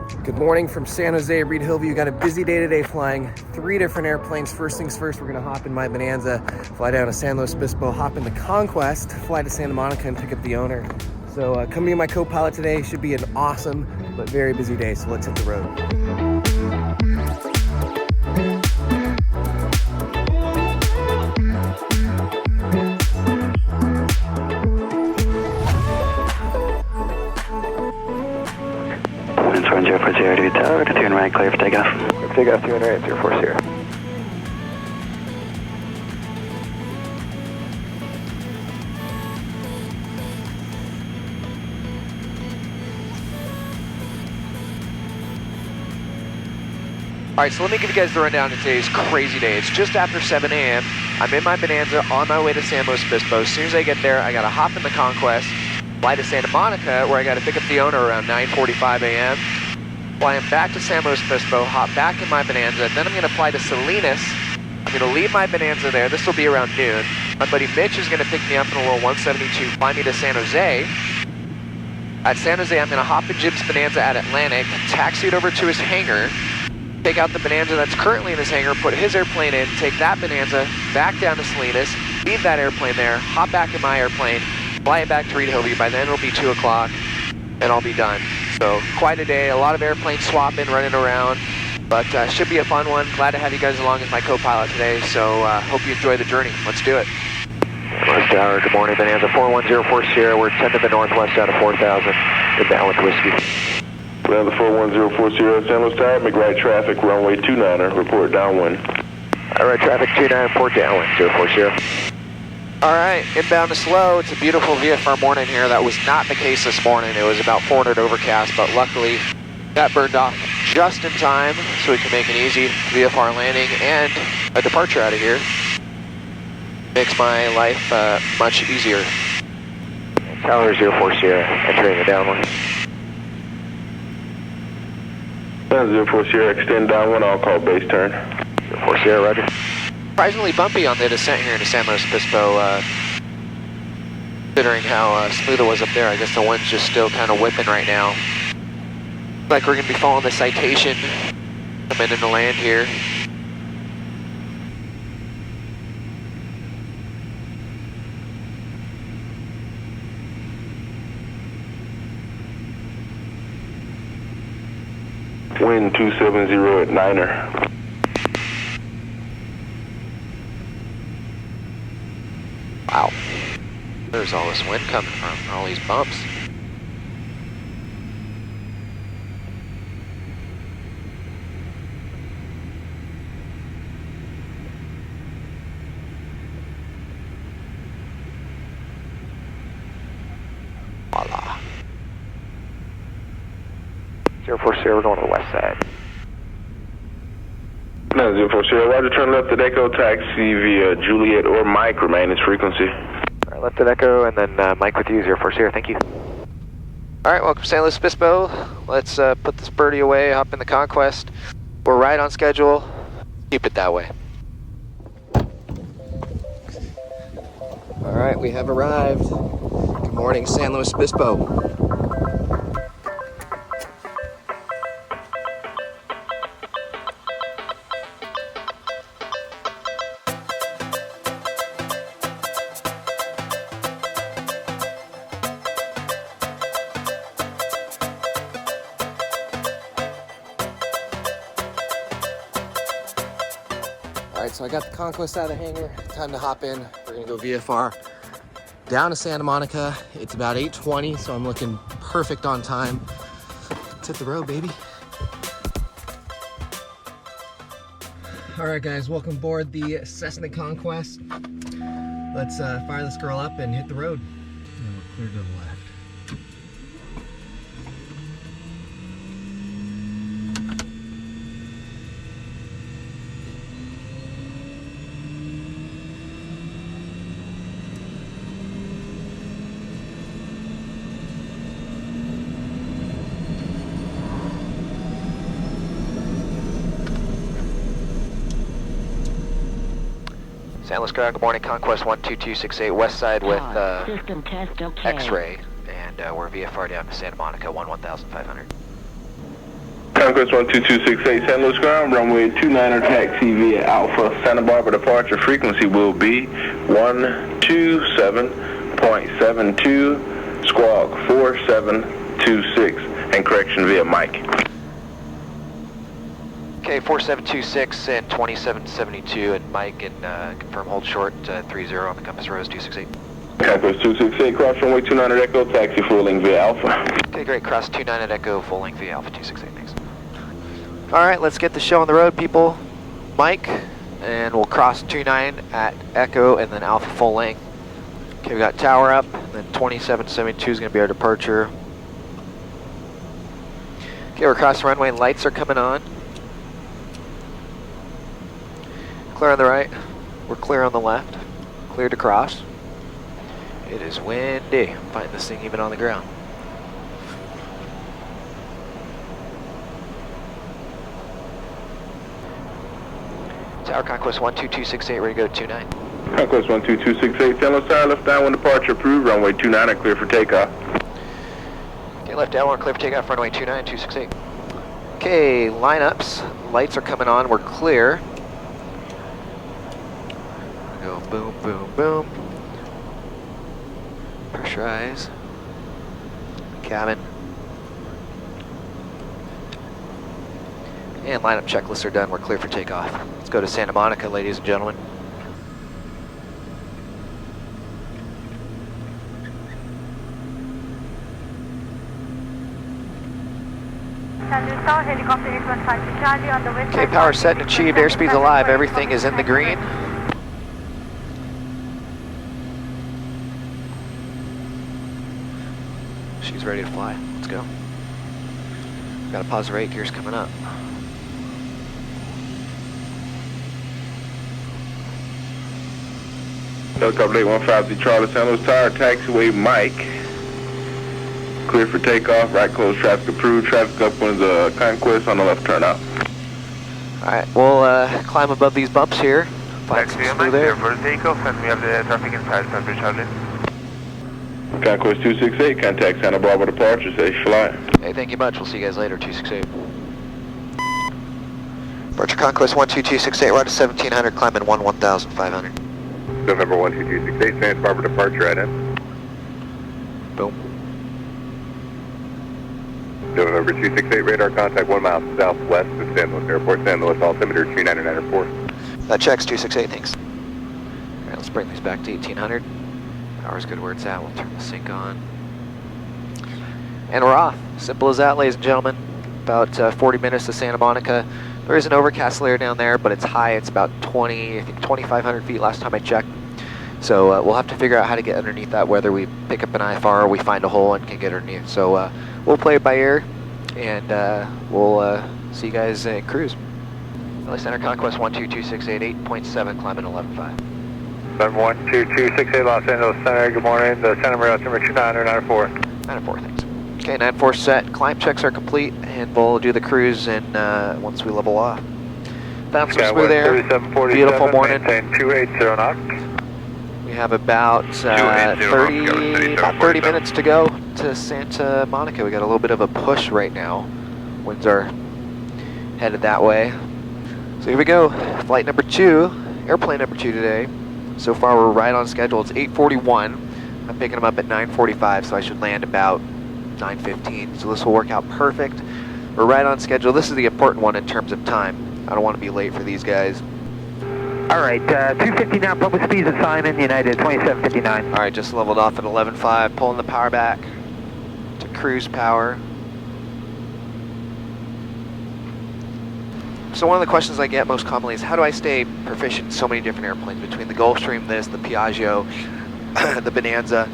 Good morning from San Jose, Reed Hillview. Got a busy day today flying 3 different airplanes. First things first, we're gonna hop in my Bonanza, fly down to San Luis Obispo, hop in the Conquest, fly to Santa Monica and pick up the owner. So come be my co-pilot today. Should be an awesome but very busy day, so let's hit the road. Winds 1040 to tower, to 2 and right, clear for takeoff. Takeoff 2 and right, 040. All right, so let me give you guys the rundown of today's crazy day. It's just after 7 a.m. I'm in my Bonanza on my way to San Luis Obispo. As soon as I get there, I gotta hop in the Conquest, fly to Santa Monica, where I gotta pick up the owner around 9:45 a.m. Flying back to San Luis Obispo, hop back in my Bonanza, then I'm gonna fly to Salinas. I'm gonna leave my Bonanza there. This will be around noon. My buddy Mitch is gonna pick me up in a little 172, fly me to San Jose. At San Jose, I'm gonna hop in Jim's Bonanza at Atlantic, taxi it over to his hangar, take out the Bonanza that's currently in his hangar, put his airplane in, take that Bonanza back down to Salinas, leave that airplane there, hop back in my airplane, fly it back to Reed Hillview. By then it'll be 2 o'clock and I'll be done. So quite a day, a lot of airplane swapping, running around, but should be a fun one. Glad to have you guys along as my co-pilot today, so hope you enjoy the journey. Let's do it. West Tower, good morning, Bonanza 4104 Sierra, we're 10 to the northwest out of 4,000, inbound with Whiskey. Bonanza 4104 Sierra, San Luis Tower, make right traffic, runway 29er, report downwind. All right, traffic 29, report downwind, 040. All right, inbound is slow. It's a beautiful VFR morning here. That was not the case this morning. It was about 400 overcast, but luckily that burned off just in time so we can make an easy VFR landing and a departure out of here. Makes my life much easier. Tower 04 Sierra, entering the downwind. Bonanza 04 Sierra, extend downwind, I'll call base turn. 04 Sierra, roger. Surprisingly bumpy on the descent here into San Luis Obispo, considering how smooth it was up there. I guess the wind's just still kind of whipping right now. Looks like we're going to be following the citation coming into land here. Wind 270 at 9er. Wow, there's all this wind coming from, all these bumps. Voila. 04 Sierra, we're going to the west side. Bonanza 04 Sierra, roger, turn left at Echo, taxi via Juliet or Mike, remain its frequency. All right, left at Echo, and then Mike with you, 04 Sierra, thank you. All right, welcome to San Luis Obispo. Let's put this birdie away, hop in the Conquest. We're right on schedule. Keep it that way. All right, we have arrived. Good morning, San Luis Obispo. All right, so I got the Conquest out of the hangar. Time to hop in. We're gonna go VFR down to Santa Monica. It's about 8:20, so I'm looking perfect on time. Let's hit the road, baby. All right, guys, welcome aboard the Cessna Conquest. Let's fire this girl up and hit the road. And we're clear to the left. San Luis, good morning, Conquest 12268 west side with System test okay. X-ray, and we're VFR down to Santa Monica, 11,500. Conquest 12268 San Luis ground, runway 29er taxi via Alpha. Santa Barbara departure frequency will be 127.72, squawk 4726, and correction via Mike. Okay, 4726 and 2772 and Mike, and confirm hold short 30 on the compass rose 268. Conquest 268, cross runway 29er Echo, taxi full length via Alpha. Okay, great, cross 29 at Echo, full length via Alpha 268, thanks. Alright, let's get the show on the road, people. Mike, and we'll cross 29 at Echo and then Alpha full length. Okay, we got tower up, and then 2772 is going to be our departure. Okay, we're across the runway, lights are coming on. Clear on the right, we're clear on the left, clear to cross. It is windy. I'm fighting this thing even on the ground. Tower Conquest 12268, ready to go 29. Conquest 12268 San Luis Tower, left downwind departure approved, runway 29er clear for takeoff. Okay, left downwind clear for takeoff, runway 29, 268. Okay, lineups, lights are coming on, we're clear. Go boom, boom, boom. Pressurize. Cabin. And lineup checklists are done. We're clear for takeoff. Let's go to Santa Monica, ladies and gentlemen. Okay, power set and achieved. Airspeed's alive. Everything is in the green. She's ready to fly. Let's go. Gotta pause the rate. Gear's coming up. Helicopter 815 Charlie San Luis Tower, taxiway Mike. Clear for takeoff, right close traffic approved, traffic upwinds Conquest on the left turn out. Alright, we'll climb above these bumps here. Find some smooth air. For takeoff, and we have the traffic inside, San Charlie. Conquest 268, contact Santa Barbara departure, safe flight. Hey, thank you much. We'll see you guys later, 268. Departure Conquest 12268, right to 1700, climbing 1500. November 12268, Santa Barbara departure right in. Boom. November 268, radar contact 1 mile southwest of San Luis Airport, San Luis, altimeter 2994. That checks, 268, thanks. Alright, let's bring these back to 1800. Power's good where it's at. We'll turn the sync on. And we're off. Simple as that, ladies and gentlemen. About 40 minutes to Santa Monica. There is an overcast layer down there, but it's high. It's about 2,500 feet last time I checked. So we'll have to figure out how to get underneath that, whether we pick up an IFR or we find a hole and can get underneath. So we'll play it by ear, and we'll see you guys in cruise. LA Center Conquest 12268, 8.7, climbing 11.5. 12268 Los Angeles Center, good morning. The Santa Maria altimeter 2994. 94, thanks. Okay, 94 set. Climb checks are complete, and we'll do the cruise and once we level off. Found some smooth air. Beautiful morning. Maintain 280 knots. We have about 30 minutes to go to Santa Monica. We got a little bit of a push right now. Winds are headed that way. So here we go. Flight number 2, airplane number 2 today. So far we're right on schedule. It's 8:41. I'm picking them up at 9:45, so I should land about 9:15. So this will work out perfect. We're right on schedule. This is the important one in terms of time. I don't want to be late for these guys. All right, 250 now, public speeds assignment, United 2759. All right, just leveled off at 11.5, pulling the power back to cruise power. So one of the questions I get most commonly is how do I stay proficient in so many different airplanes, between the Gulfstream, the Piaggio, the Bonanza.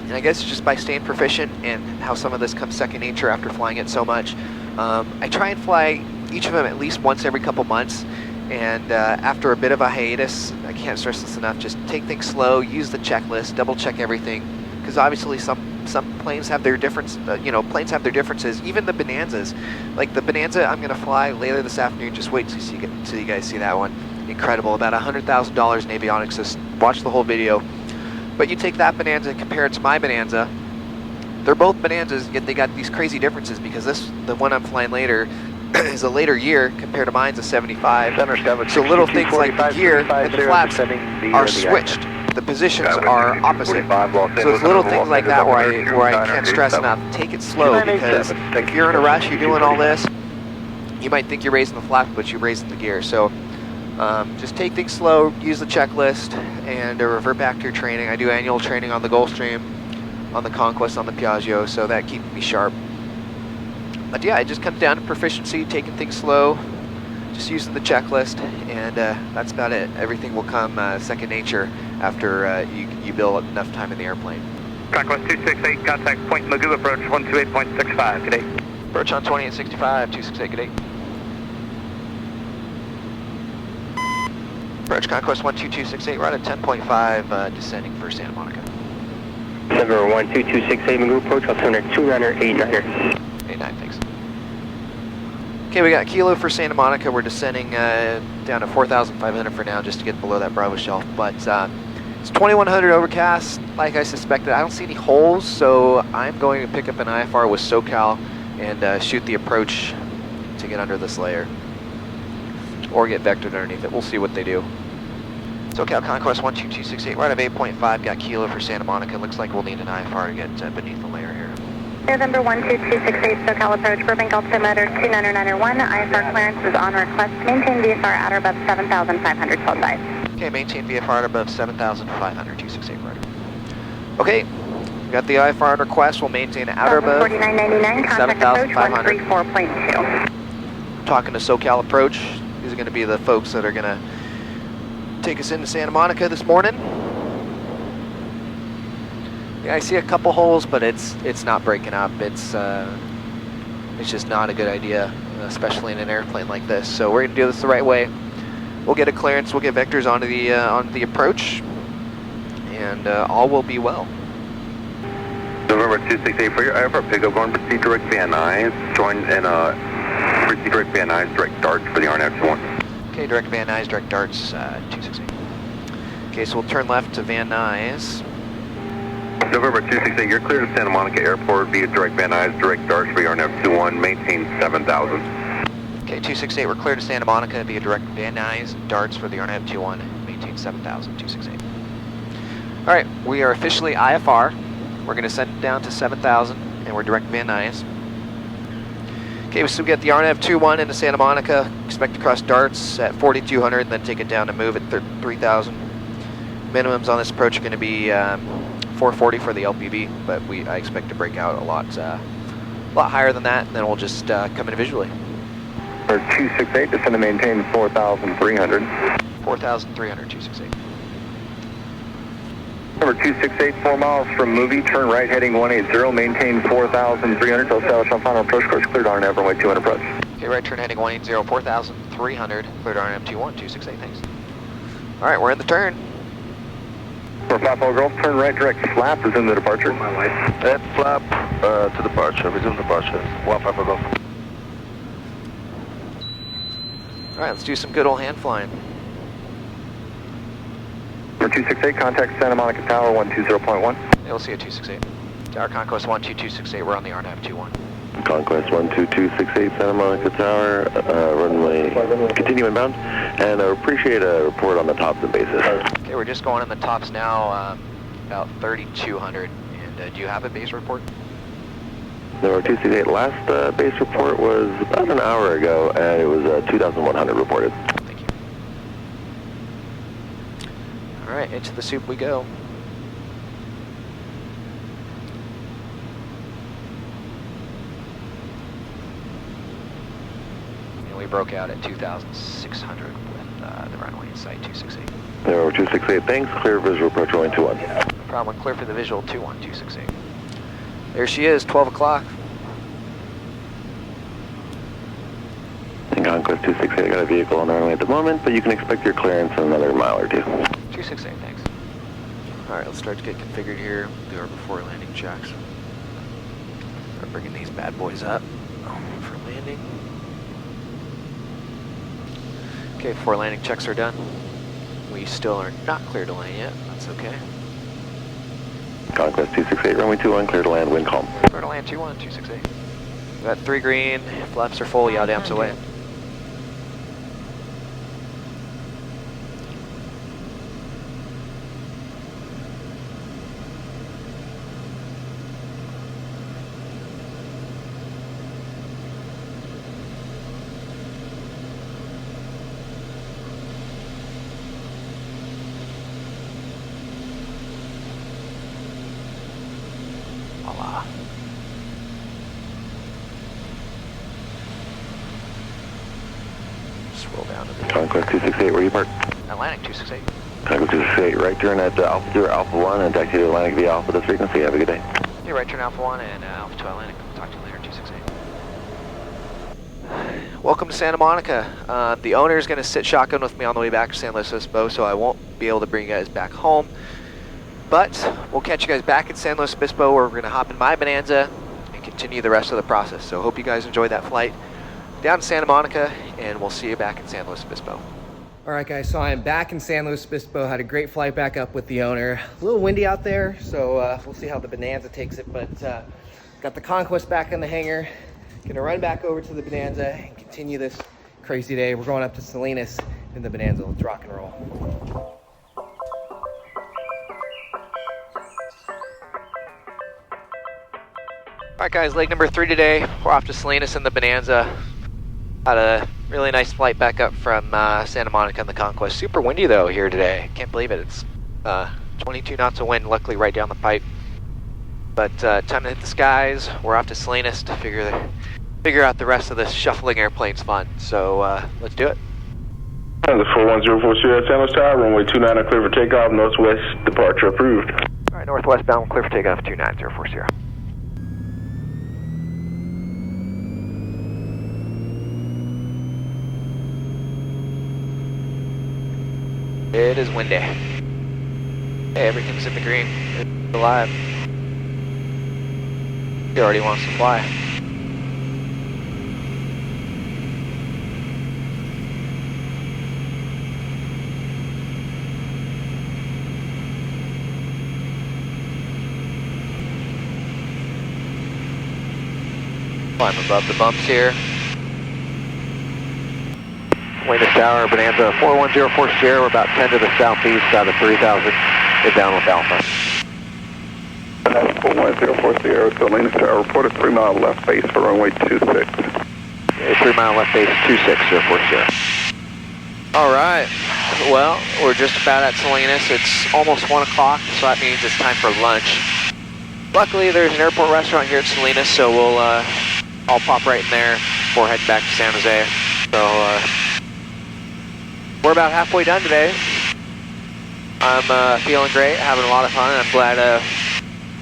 And I guess it's just by staying proficient and how some of this comes second nature after flying it so much. I try and fly each of them at least once every couple months. And after a bit of a hiatus, I can't stress this enough, just take things slow, use the checklist, double check everything. Because obviously some planes have their planes have their differences. Even the Bonanzas, like the Bonanza I'm gonna fly later this afternoon. Just wait till you guys see that one. Incredible, about $100,000 in avionics. Just watch the whole video. But you take that Bonanza and compare it to my Bonanza. They're both Bonanzas, yet they got these crazy differences because the one I'm flying later, is a later year compared to mine's a 75. Center 7, So little things like the gear and the flaps are switched. The positions are opposite. So it's little things like that where I can't stress enough. Take it slow, because if you're in a rush, you're doing all this, you might think you're raising the flap, but you're raising the gear. So just take things slow, use the checklist, and revert back to your training. I do annual training on the Gulfstream, on the Conquest, on the Piaggio, so that keeps me sharp. But yeah, it just comes down to proficiency, taking things slow, just using the checklist, and that's about it. Everything will come second nature after you build enough time in the airplane. Conquest 268, contact point Magoo approach 128.65, good day. Approach on 2865, 268, good day. Approach Conquest 12268, right at 10.5, descending for Santa Monica. Denver 12268, Magoo approach, altimeter 2989er. 89, thanks. Okay, we got Kilo for Santa Monica. We're descending down to 4,500 for now, just to get below that Bravo shelf. But it's 2,100 overcast, like I suspected. I don't see any holes, so I'm going to pick up an IFR with SoCal and shoot the approach to get under this layer. Or get vectored underneath it. We'll see what they do. SoCal Conquest 12268, right of 8.5, got Kilo for Santa Monica. Looks like we'll need an IFR to get beneath the layer here. November 12268, SoCal approach, Burbank altimeter 29901, IFR clearance is on request. Maintain VFR at or above 7,500 close size. Okay, maintain VFR at above 7,500, 268 right. Okay, we got the IFR at request. We'll maintain at or above 4999, contact approach 7,500. 134.2. Talking to SoCal approach. These are going to be the folks that are going to take us into Santa Monica this morning. Yeah, I see a couple holes, but it's not breaking up. It's just not a good idea, especially in an airplane like this. So we're gonna do this the right way. We'll get a clearance. We'll get vectors onto the approach, and all will be well. November 268 for your IFR pickup, going to proceed direct Van Nuys. Join and proceed direct Van Nuys, direct darts for the RNF-1. Okay, direct Van Nuys, direct darts, 268. Okay, so we'll turn left to Van Nuys. November 268, you're clear to Santa Monica Airport via direct Van Nuys, direct darts for your RNF-21, maintain 7,000. Okay, 268, we're clear to Santa Monica via direct Van Nuys, darts for the RNF-21, maintain 7,000, 268. All right, we are officially IFR. We're gonna send it down to 7,000, and we're direct Van Nuys. Okay, so we get the RNF-21 into Santa Monica, expect to cross darts at 4,200, and then take it down to move at 3,000. Minimums on this approach are gonna be 440 for the LPV, but I expect to break out a lot higher than that, and then we'll just come in visually. For 268, descend to maintain 4,300. 4,300, 268. Number 268, 4 miles from Movie, turn right heading 180, maintain 4,300 till establish on final approach course, cleared RNF runway 21 approach. Okay, right turn heading 180, 4,300, cleared RNF-21, 268, thanks. All right, we're in the turn. For 5 Golf, turn right direct flap, resume the departure. Head flap to departure, resume departure. 15 Golf. All right, let's do some good old hand flying. For 268, contact Santa Monica Tower 120.1. Yeah, we'll see you 268. Tower Conquest 12268, we're on the RNAV-21. Conquest 12268, Santa Monica Tower, runway, continue inbound, and appreciate a report on the tops and bases. Okay, we're just going on the tops now, about 3,200, and do you have a base report? Number 268, last base report was about an hour ago, and it was 2,100 reported. Thank you. All right, into the soup we go. We broke out at 2,600 with the runway in sight, 268. Number 268, thanks. Clear visual approach runway 21. No problem, clear for the visual, 21, 268. There she is, 12 o'clock. And Conquest 268, I got a vehicle on the runway at the moment, but you can expect your clearance in another mile or two. 268, thanks. All right, let's start to get configured here. Do our before landing checks. Start bringing these bad boys up for landing. Okay, before landing checks are done. We still are not clear to land yet. That's okay. Conquest 268, runway 21, clear to land, wind calm. Clear to land 21, 268. Got 3 green, flaps are full, yaw damps away. Voila. Scroll down to the Conquest 268, where you parked? Atlantic 268. Conquest 268, right turn at Alpha 0, Alpha 1, and taxi to Atlantic via Alpha this frequency. Have a good day. Yeah, right turn Alpha 1 and Alpha 2 Atlantic. Talk to you later, 268. Welcome to Santa Monica. The owner is going to sit shotgun with me on the way back to San Luis Obispo, so I won't be able to bring you guys back home. But we'll catch you guys back at San Luis Obispo, where we're going to hop in my Bonanza and continue the rest of the process. So hope you guys enjoy that flight down to Santa Monica, and we'll see you back in San Luis Obispo. All right, guys, so I'm back in San Luis Obispo. Had a great flight back up with the owner. A little windy out there, so we'll see how the Bonanza takes it, but got the Conquest back in the hangar. Gonna run back over to the Bonanza and continue this crazy day. We're going up to Salinas in the Bonanza. Let's rock and roll. All right, guys, leg number 3 today. We're off to Salinas in the Bonanza. Had a really nice flight back up from Santa Monica in the Conquest. Super windy though here today. Can't believe it. It's 22 knots of wind, luckily right down the pipe. But time to hit the skies. We're off to Salinas to figure out the rest of this shuffling airplane's fun. So let's do it. The 41040 at San Luis Tower, runway 29 clear for takeoff, northwest departure approved. All right, northwest bound, clear for takeoff, 29040. It is windy. Hey, everything's in the green. It's alive. He already wants to fly. Climb above the bumps here. Salinas Tower, Bonanza 41040, we're about 10 to the southeast out of 3000, down with Alpha. 41040, Salinas Tower, reported 3 mile left base for runway 26. Okay, 3 mile left base, 26040. All right, well, we're just about at Salinas. It's almost 1 o'clock, so that means it's time for lunch. Luckily, there's an airport restaurant here at Salinas, so we'll all pop right in there before heading back to San Jose. So, we're about halfway done today. I'm feeling great, having a lot of fun, and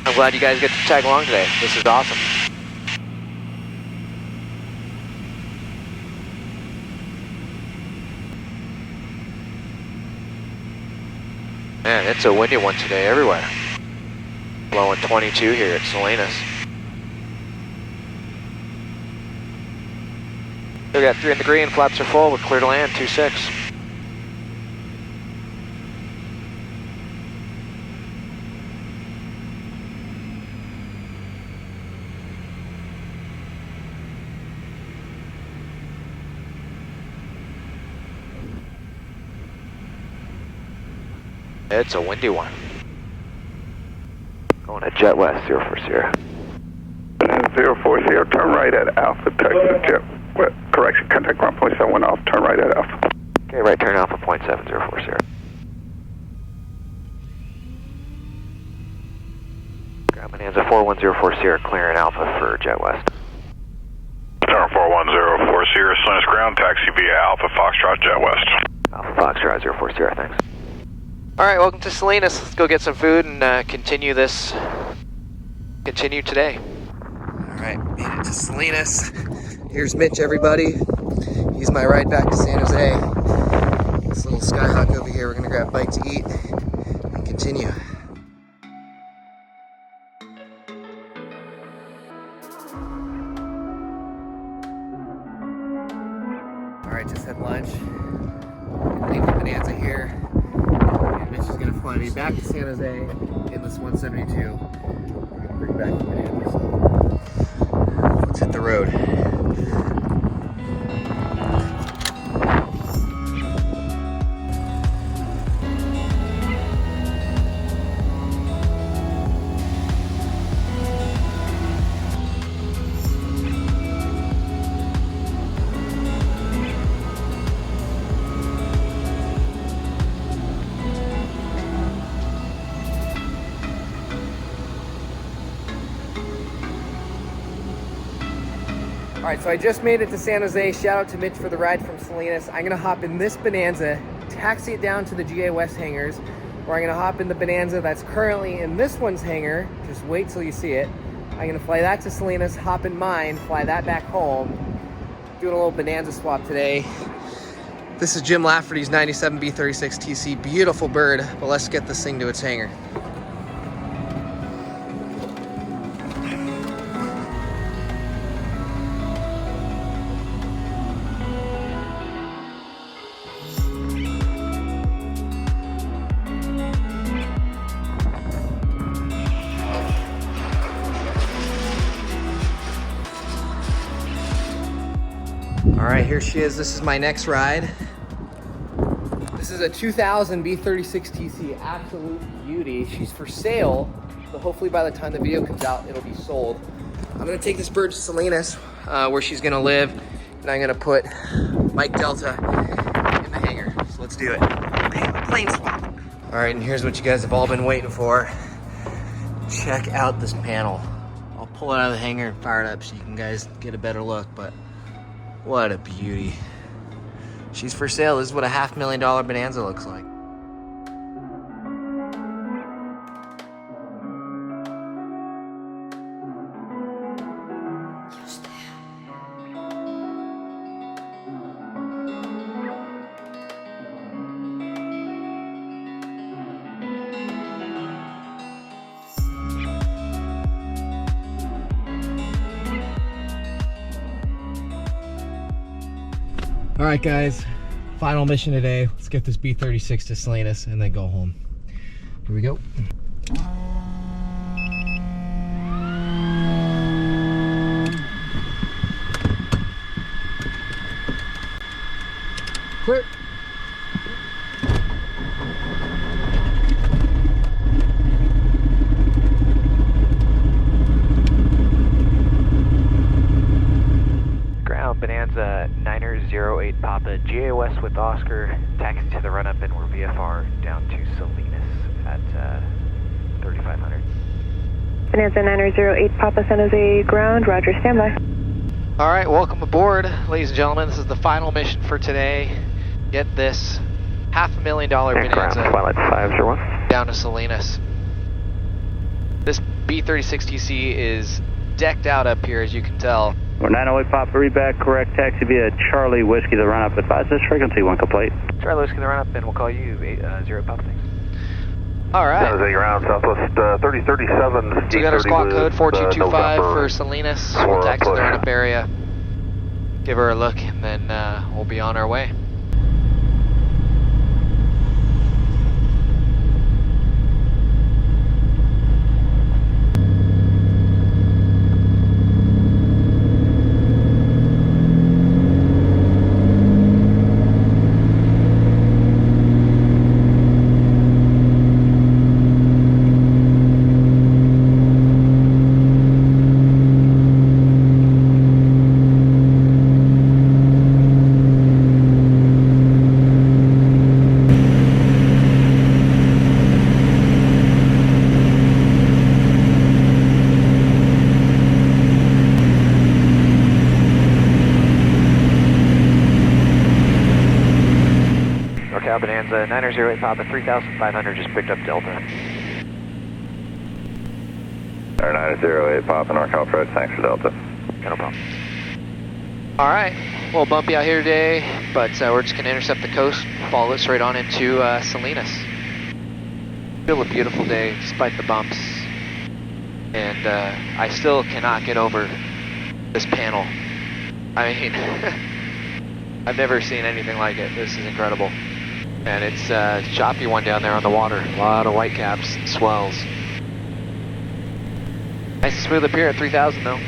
I'm glad you guys get to tag along today. This is awesome. Man, it's a windy one today everywhere. Blowing 22 here at Salinas. We got 3 in the green, flaps are full, we're clear to land, 26. It's a windy one. Going at Jet West, 040. 040, turn right at Alpha, Texas Jet. Correction, contact ground point 71 off, turn right at Alpha. Okay, right turn Alpha, 0.7040. Ground Bonanza 41040, clearing Alpha for Jet West. Tower 41040, Salinas ground, taxi via Alpha Foxtrot Jet West. Alpha Foxtrot 040, thanks. Alright, welcome to Salinas. Let's go get some food and continue today. Alright, made it to Salinas. Here's Mitch, everybody. He's my ride back to San Jose. This little Skyhawk over here, we're gonna grab a bite to eat and continue. Alright, just had lunch. Leave the Bonanza here. And Mitch is gonna fly me back to San Jose in this 172. We're gonna bring back the Bonanza. So Let's hit the road. All right, so I just made it to San Jose. Shout out to Mitch for the ride from Salinas. I'm gonna hop in this Bonanza, taxi it down to the GA West hangars, or I'm gonna hop in the Bonanza that's currently in this one's hangar. Just wait till you see it. I'm gonna fly that to Salinas, hop in mine, fly that back home. Doing a little Bonanza swap today. This is Jim Lafferty's 97 B36 TC. Beautiful bird, but let's get this thing to its hangar. All right, here she is. This is my next ride. This is a 2000 B36 TC, absolute beauty. She's for sale, so hopefully by the time the video comes out, it'll be sold. I'm gonna take this bird to Salinas, where she's gonna live, and I'm gonna put Mike Delta in the hangar. So let's do it. Plane swap. All right, and here's what you guys have all been waiting for. Check out this panel. I'll pull it out of the hangar and fire it up so you can guys get a better look, but what a beauty. She's for sale. This is what a $500,000 Bonanza looks like. All right, guys, final mission today. Let's get this B36 to Salinas and then go home. Here we go. Clear. Bonanza 908 Papa, GA West with Oscar, taxi to the run-up, and we're VFR down to Salinas at 3500. Bonanza 908 Papa, San Jose ground, roger, standby. All right, welcome aboard, ladies and gentlemen. This is the final mission for today. Get this, $500,000 Bonanza down to Salinas. This B36 TC is decked out up here, as you can tell. We're 908 Papa, readback, correct, taxi via Charlie Whiskey, the run-up, advise this frequency, one complete. Charlie Whiskey, the run-up, and we'll call you 0 Papa, thanks. All right. San Jose ground, Southwest 3037. So you got our squawk code 4225 for Salinas. We'll taxi the run-up area, give her a look, and then we'll be on our way. Bonanza 908 Papa 3500 just picked up Delta. 908 Papa, NorCal Approach, thanks for Delta. No problem. All right, a little bumpy out here today, but we're just gonna intercept the coast, follow it straight on into Salinas. Still a beautiful day despite the bumps, and I still cannot get over this panel. I mean, I've never seen anything like it. This is incredible. And it's a choppy one down there on the water. A lot of white caps and swells. Nice and smooth up here at 3000 though.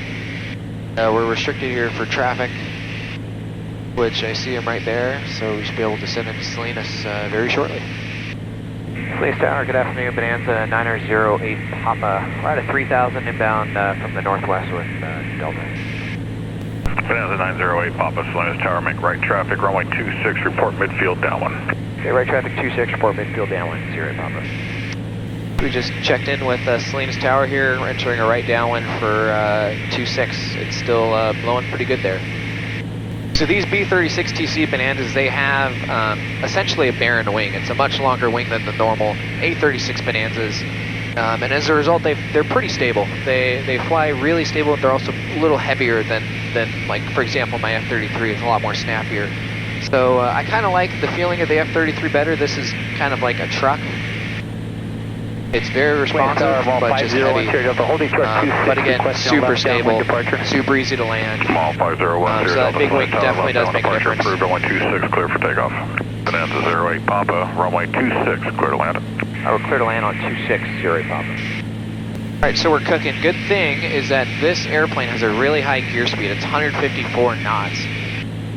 We're restricted here for traffic, which I see them right there, so we should be able to send into Salinas very shortly. Salinas Tower, good afternoon, Bonanza 908 Papa. We're at a 3000 inbound from the northwest with Delta. Bonanza 908 Papa, Salinas Tower, make right traffic, runway 26, report midfield downwind. Okay, right traffic 26, report midfield downwind, 0 Papa. We just checked in with Salinas Tower here. We're entering a right downwind for 26. It's still blowing pretty good there. So these B36 TC Bonanzas, they have essentially a barren wing. It's a much longer wing than the normal A36 Bonanzas. And as a result, they're pretty stable. They fly really stable, but they're also a little heavier than like, for example, my F-33 is a lot more snappier. So I kind of like the feeling of the F-33 better. This is kind of like a truck. It's very responsive, but just heavy. But again, super stable, super easy to land. Small 501, so that big wing definitely does make a difference. Approved, runway 26, clear for takeoff. Bonanza 08 Papa, runway 26, clear to land. We're clear to land on 26, 08 Papa. Alright, so we're cooking. Good thing is that this airplane has a really high gear speed. It's 154 knots.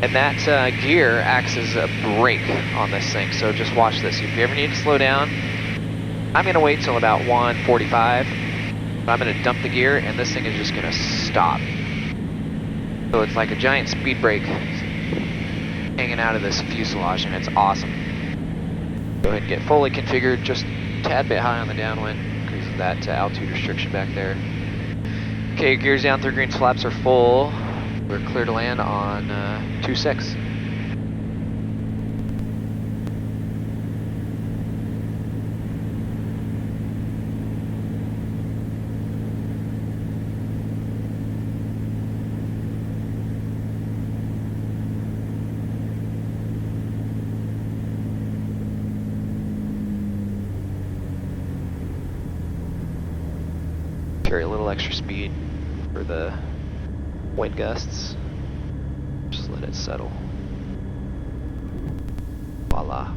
And that gear acts as a brake on this thing, so just watch this. If you ever need to slow down, I'm going to wait till about 145. I'm going to dump the gear, and this thing is just going to stop. So it's like a giant speed brake hanging out of this fuselage, and it's awesome. Go ahead and get fully configured, just a tad bit high on the downwind because of that altitude restriction back there. Okay, gears down, 3 greens, flaps are full. We're clear to land on 26. Carry a little extra speed for the wind gusts. Just let it settle. Voila.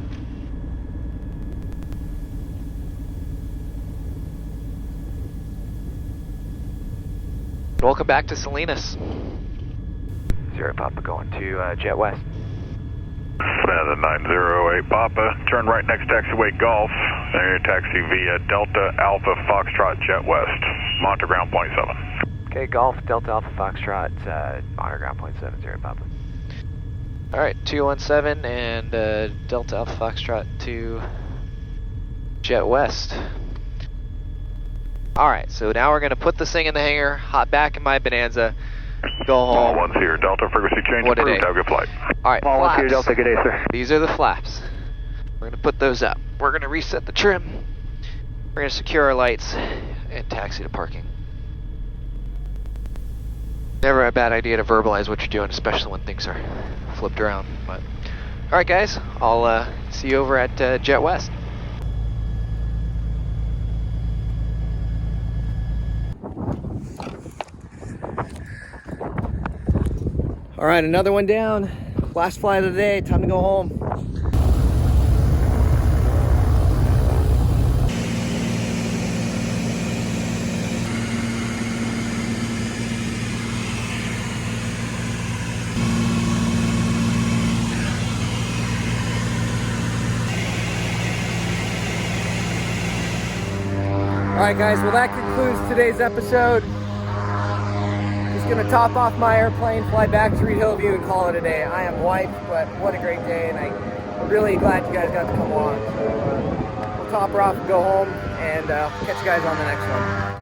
Welcome back to Salinas. 0 Papa going to Jet West. Bonanza 908 Papa, turn right next taxiway Golf, then taxi via Delta Alpha Foxtrot Jet West, monitor ground point 7. Okay, Golf, Delta Alpha Foxtrot, monitor ground point 7, 0 Papa. Alright, 217 and Delta Alpha Foxtrot to Jet West. Alright, so now we're going to put this thing in the hangar, hop back in my Bonanza, go home. All 1 here, Delta frequency change What a approved, day. have a good flight. Alright, All 1 here, flaps. Delta, good day, sir. These are the flaps. We're going to put those up. We're going to reset the trim. We're going to secure our lights and taxi to parking. Never a bad idea to verbalize what you're doing, especially when things are flipped around. But alright guys, I'll see you over at Jet West. All right, another one down. Last flight of the day, time to go home. All right, guys, well, that concludes today's episode. Just gonna top off my airplane, fly back to Reed Hillview, and call it a day. I am wiped, but what a great day, and I'm really glad you guys got to come along. So we'll top her off and go home, and catch you guys on the next one.